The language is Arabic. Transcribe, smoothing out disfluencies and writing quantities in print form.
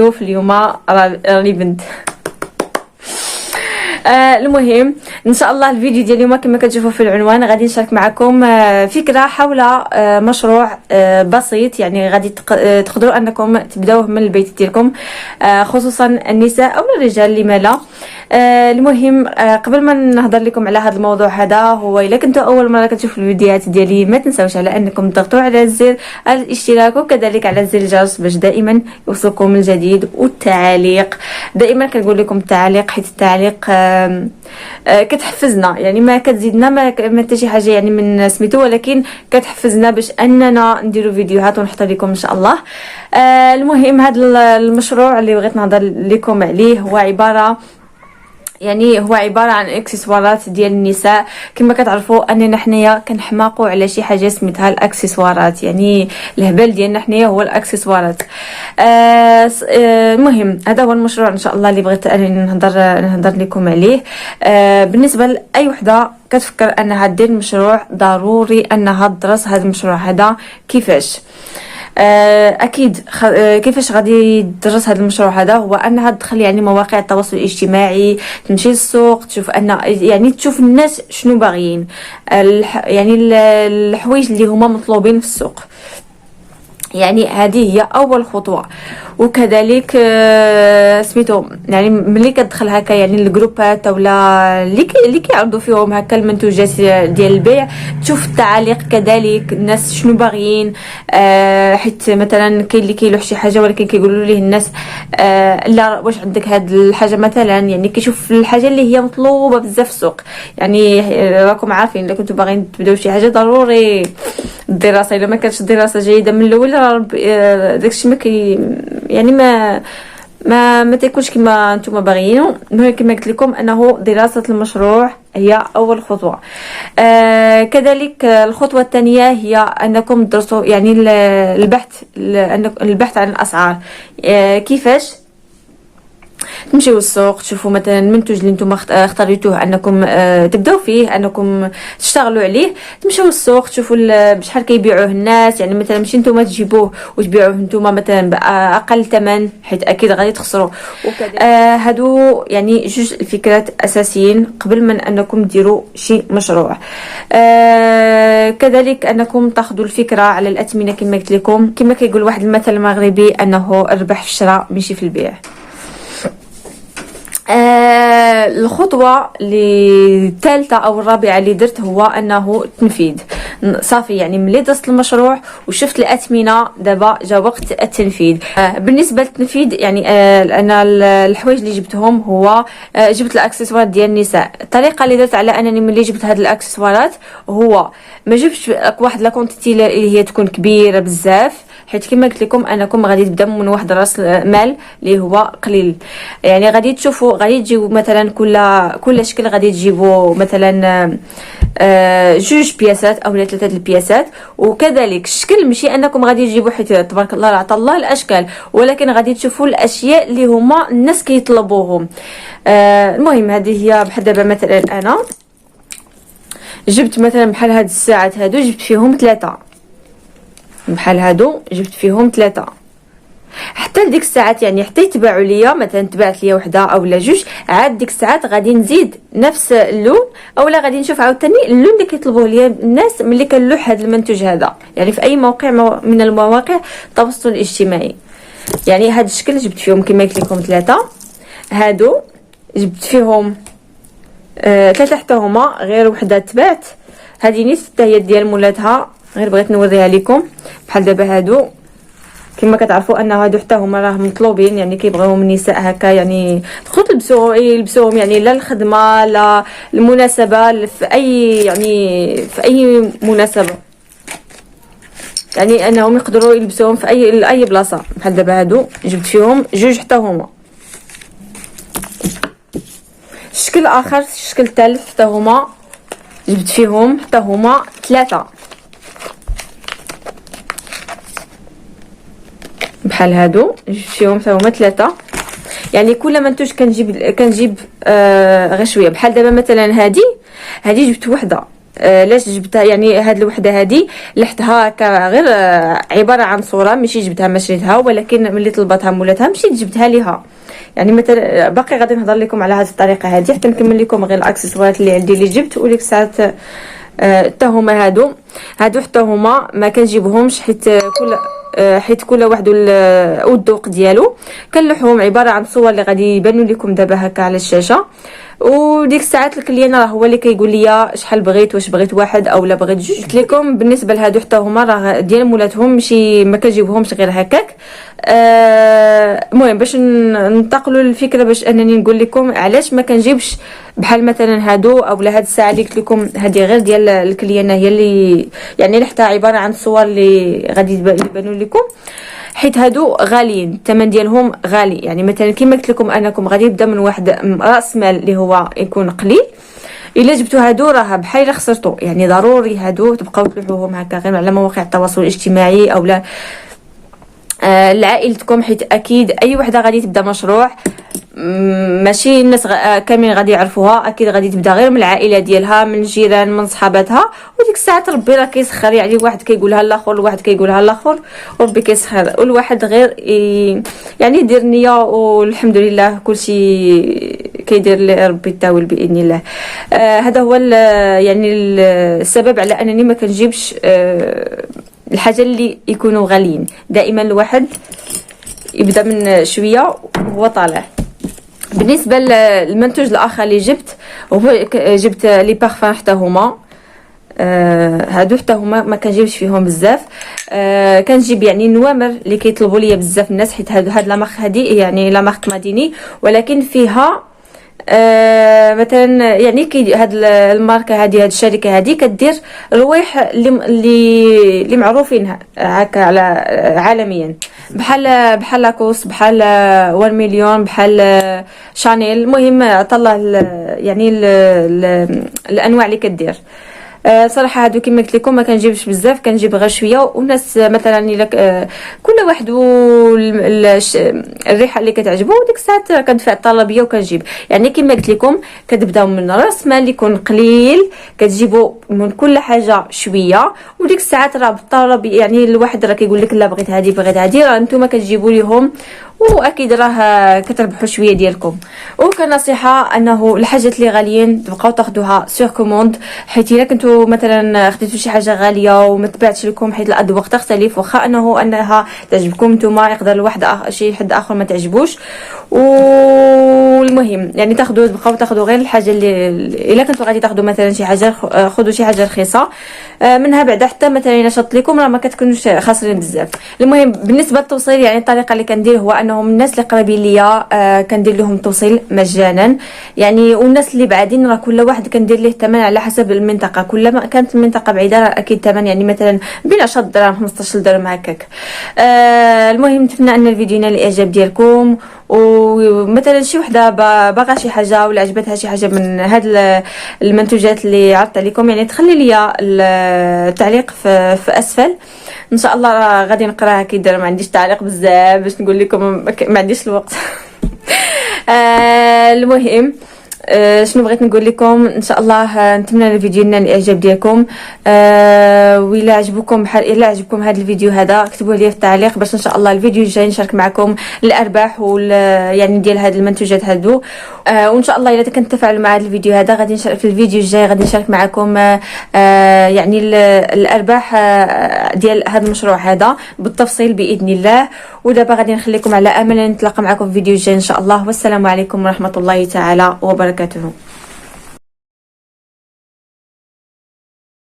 شوف اليوم راني بنت. المهم ان شاء الله الفيديو ديال اليوم كما كتشوفوا في العنوان غادي نشارك معكم فكره حول مشروع بسيط، يعني غادي تقدروا انكم تبداوه من البيت ديالكم، خصوصا النساء او الرجال لما لا. المهم قبل ما نهضر لكم على هذا الموضوع هذا، هو الا كنتوا اول مره كتشوفوا الفيديوهات ديالي ما تنساوش على انكم تضغطوا على زر الاشتراك وكذلك على زر الجرس باش دائما يوصلكم الجديد. والتعاليق دائما كنقول لكم التعليق، حيت التعليق كتحفزنا، يعني ما كتزيدنا ما حتى شي حاجه يعني من سميتو، ولكن كتحفزنا باش اننا نديروا فيديوهات ونحط لكم ان شاء الله. المهم هذا المشروع اللي بغيت نهضر لكم عليه هو عباره عن اكسسوارات ديال النساء. كما كتعرفوا اننا حنايا كنحماقوا على شي حاجه سميتها الاكسسوارات، يعني الهبل ديالنا حنايا هو الاكسسوارات. المهم هذا هو المشروع ان شاء الله اللي بغيت انني نهضر لكم عليه. بالنسبه لاي وحده كتفكر انها دير مشروع، ضروري انها تدرس هذا المشروع هذا كيفاش. اكيد كيفاش غادي تدرس هذا المشروع هذا، هو انها تدخل يعني مواقع التواصل الاجتماعي، تمشي للسوق، تشوف ان يعني تشوف الناس شنو باغيين، يعني الحوايج اللي هما مطلوبين في السوق. يعني هذه هي اول خطوه. وكذلك سميتو يعني ملي كتدخل هكا يعني الجروبات اولا اللي كيعرضوا فيهم هكا المنتوجات ديال البيع، تشوف التعاليق كذلك الناس شنو باغيين. حيت مثلا كاين اللي كيلوح شي حاجه ولكن كيقولوا ليه الناس لا واش عندك هاد الحاجه مثلا، يعني كيشوف الحاجه اللي هي مطلوبه بزاف في السوق. يعني راكم عارفين الا كنتو باغيين تبداو شي حاجه ضروري الدراسه، الا ما كانتش دراسه جيده من الاول داكشي ما يعني ما تيكونش كما نتوما باغيينو. المهم كما قلت لكم انه دراسه المشروع هي اول خطوه. كذلك الخطوه الثانيه هي انكم تدرسوا يعني البحث عن الاسعار. كيفاش تمشيو للسوق، تشوفوا مثلا المنتوج اللي نتوما اختاريتوه انكم تبداو فيه، انكم تشتغلوا عليه. تمشيو للسوق تشوفوا بشحال كيبيعوه الناس، يعني مثلا ماشي نتوما تجيبوه وتبيعوه نتوما مثلا باقل ثمن، حيت اكيد غادي تخسروا. هادو يعني جوج الفكرات اساسيين قبل من انكم ديروا شي مشروع. كذلك انكم تاخذوا الفكره على الاثمنه، كما قلت لكم، كما كيقول واحد المثل مغربي انه الربح في الشراء ماشي في البيع. الخطوه الثالثه او الرابعه اللي درت هو انه التنفيذ. صافي يعني ملي درست المشروع وشفت الاثمنه، دابا جا وقت التنفيذ. بالنسبه للتنفيذ يعني انا الحوايج اللي جبتهم هو جبت الاكسسوارات ديال النساء. الطريقه اللي درت على انني ملي جبت هاد الاكسسوارات هو ما جبتش واحد لا كونتيتي اللي هي تكون كبيره بزاف، حيت كما قلت لكم انكم غادي تبداو من واحد راس مال اللي هو قليل. يعني غادي تشوفوا غادي تجيبوا مثلا كل شكل غادي تجيبوا مثلا جوج بياسات او 3 البياسات. وكذلك الشكل ماشي انكم غادي تجيبوا حيت تبارك الله عطا الله الاشكال، ولكن غادي تشوفوا الاشياء اللي هما الناس كيطلبوهم. المهم هذه هي بحال دابا مثلا انا جبت مثلا بحال هاد الساعات هادو، جبت فيهم 3 بحال هادو، جبت فيهم 3 حتى لديك الساعات، يعني حتى يتباعوا ليا مثلا تبعت ليا وحده اولا جوج، عاد ديك الساعات غادي نزيد نفس اللون اولا غادي نشوف عاوتاني اللون اللي كيطلبوه ليا الناس ملي كنلوح هذا المنتوج هذا، يعني في اي موقع من المواقع التواصل الاجتماعي. يعني هذا الشكل جبت فيهم كما قلت لكم 3، هادو جبت فيهم 3 حتى هما، غير وحده تبعت هذه نيت حتى هي ديال مولاتها، غير بغيت نوريها لكم. بحال دابا هادو كما كتعرفوا ان هادو حتى هما راه مطلوبين، يعني كيبغيوهم النساء هكا، يعني تقدروا يلبسوهم يعني لا الخدمه لا المناسبه، في اي يعني في اي مناسبه، يعني انهم يقدروا يلبسوهم في اي بلاصه. بحال دابا هادو جبت فيهم جوج حتى هما. الشكل اخر الشكل الثالث حتى هما جبت فيهم حتى هما 3 بحال هادو، جبت فيهم حتى هما 3. يعني كل منتوج كنجيب غير شويه. بحال دابا مثلا هادي جبت وحده علاش جبتها، يعني هاد الوحده هادي لحتها هكا غير عباره عن صوره، ماشي جبتها ما شريتها، ولكن ملي طلبتها مولاتها مشيت جبتها ليها. يعني مثلا باقي غادي نهضر لكم على هذه الطريقه هذه حتى نكمل لكم غير الاكسسوارات اللي عندي اللي جبت. وديك الساعات حتى هما هادو حتى هما ما كنجيبهمش حيت كل واحد والذوق ديالو. كنلوحهم عباره عن صور اللي غادي يبانوا لكم دابا هكا على الشاشه. وديك الساعات الكليان راه هو اللي كيقول لي شحال بغيت، واش بغيت واحد او لا بغيت جوج. قلت لكم بالنسبه لهادو حتى هما راه ديال مولاتهم، ماشي ما كنجيبهمش غير هكاك. المهم باش ننتقلوا للفكره، باش انني نقول لكم علاش ما كنجيبش بحال مثلا هادو او هاد الساعه اللي قلت لكم هذه غير ديال الكليانه، هي اللي يعني حتى عباره عن صور اللي غادي يبانوا لكم. حيت هادو غاليين، الثمن ديالهم غالي. يعني مثلا كما قلت لكم انكم غادي يبدا من واحد راس مال اللي هو يكون قليل. الا جبتوا هادو راه بحال خسرتوا. يعني ضروري هادو تبقاو تلوحوهم هكا غير على مواقع التواصل الاجتماعي او لا لعائلتكم، حيت اكيد اي وحده غادي تبدا مشروع ماشي الناس كاملين غادي يعرفوها، اكيد غادي تبدا غير من العائله ديالها، من الجيران، من صحاباتها. وديك الساعه ربي راه كيسخر، يعني واحد كيقولها الاخر الواحد كيقولها الاخر، وربي كيسخر. والواحد غير يعني يدير نيه، والحمد لله كلشي كيدير ربي التاول باذن الله. هذا هو يعني السبب على انني ما كنجيبش الحاجه اللي يكونوا غاليين. دائما الواحد يبدا من شويه وهو طالع. بالنسبه للمنتوج الاخر اللي جبت لي بارفان حتى هما هادو حتى هما ما كنجيبش فيهم بزاف. كنجيب يعني نوامر اللي كيطلبوا ليا بزاف الناس، حيت هاد لا مارك هادي يعني لا مارك ماديني، ولكن فيها مثلا يعني هاد الماركه هادي، هاد الشركه هادي كدير روايح اللي معروفين هكا على عالميا، بحال لاكوس، بحال 1 مليون، بحال شانيل. المهم طلع يعني الانواع اللي كدير. صراحه هادو كما قلت لكم ما كنجيبش بزاف، كنجيب غير شويه. والناس مثلا الا كل واحد الريحه اللي كتعجبو، وديك الساعات كندفع الطلبيه وكنجيب. يعني كما قلت لكم كتبداو من راس مال يكون قليل، كتجيبوا من كل حاجه شويه. وديك الساعات راه بالطلب، يعني الواحد راه كيقول لك لا بغيت هذه بغيت هذه، راه نتوما كتجيبوا ليهم، واكيد راه كتربحوا شويه ديالكم. وكنصيحه انه الحاجات اللي غاليين تبقاو تاخذوها سور كوموند، حيت الا كنتو مثلا خديتو شي حاجه غاليه وما تباعتش لكم، حيت الاذواق تختلف، واخا انها تعجبكم نتوما يقدر الواحد شي حد اخر ما تعجبوش. والمهم يعني تبقاو تاخذوا غير الحاجه اللي الا كنتو غادي تاخذوا مثلا شي حاجه، خذوا شي حاجه رخيصه منها بعدا، حتى مثلا الا شط لكم راه ما كتكونوش خاسرين بزاف. المهم بالنسبه للتوصيل، يعني الطريقه اللي كندير هو انهم الناس اللي قريبين ليا كندير لهم توصيل مجانا. يعني والناس اللي بعادين راه كل واحد كندير ليه الثمن على حسب المنطقه، كلما كانت المنطقه بعيده راه اكيد الثمن يعني مثلا بين 10 دراهم 15 درهم هكاك. المهم نتمنى ان الفيديو ينال الاعجاب ديالكم، ومثلا شي وحده باغا شي حاجه ولا عجبتها شي حاجه من هاد المنتوجات اللي عرضت عليكم، يعني تخلي لي التعليق في اسفل. ان شاء الله راه غادي نقراها كي داير. ما عنديش تعليق بزاف باش نقول لكم، ما عنديش الوقت. المهم شنو بغيت نقول لكم، ان شاء الله نتمنى الفيديو ينال الاعجاب ديالكم. وإلا عجبكم الا عجبكم هذا الفيديو هذا اكتبوا لي في التعليق، باش ان شاء الله الفيديو الجاي نشارك معكم الارباح يعني ديال هاد المنتوجات هادو. وان شاء الله الا كنت تفاعلوا مع هذا الفيديو هذا غادي نشارك في الفيديو الجاي، غادي نشارك معكم يعني الارباح ديال هذا المشروع هذا بالتفصيل باذن الله. ودابا غادي نخليكم على امل ان نتلاقى معكم في الفيديو الجاي ان شاء الله. والسلام عليكم ورحمه الله تعالى وبركاته.